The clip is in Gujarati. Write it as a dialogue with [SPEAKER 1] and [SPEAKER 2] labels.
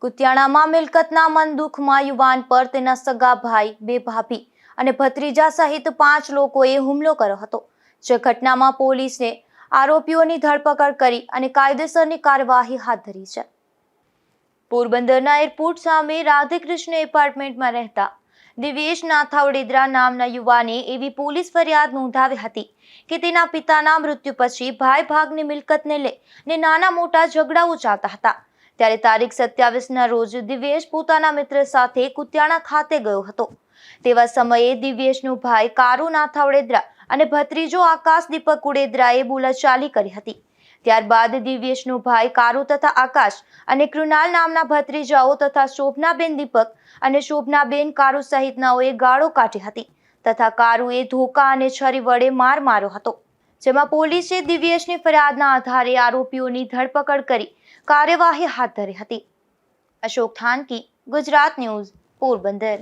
[SPEAKER 1] કુતિયાણામાં મિલકતના મન દુઃખમાં યુવાન પર તેના સગા ભાઈ, બે ભાભી અને ભત્રીજા સહિત 5 લોકોએ હુમલો કર્યો હતો. જે ઘટનામાં પોલીસે આરોપીઓની ધરપકડ કરી અને કાયદેસરની કાર્યવાહી હાથ ધરી છે. પોરબંદરના એરપોર્ટ સામે રાધેકૃષ્ણ એપાર્ટમેન્ટમાં રહેતા દિવેશ નાથાવડેદરા નામના યુવાને એવી પોલીસ ફરિયાદ નોંધાવી હતી કે તેના પિતાના મૃત્યુ પછી ભાઈ ભાગની મિલકતને લઈને નાના મોટા ઝઘડાઓ ચાલતા હતા. ત્યારે તારીખ 27ના રોજ દિવેશ પોતાના મિત્ર સાથે કુતિયાણા ખાતે ગયો હતો. તેવા સમયે દિવેશનો ભાઈ કારુ નાથાવડેદરા અને ભત્રીજો આકાશ દીપક ઉડેદરાએ બોલાચાલી કરી હતી. ત્યારબાદ દિવેશનો ભાઈ કારુ તથા આકાશ અને કૃણાલ નામના ભત્રીજાઓ તથા શોભનાબેન દીપક અને શોભનાબેન કારુ સહિતનાઓએ ગાળો કાઢી હતી તથા કારુએ ધોકા અને છરી વડે માર માર્યો હતો. જેમાં પોલીસે દિવેશની ફરિયાદના આધારે આરોપીઓની ધરપકડ કરી કાર્યવાહી હાથ ધરી હતી. અશોક થાનકી, ગુજરાત ન્યૂઝ, પોરબંદર.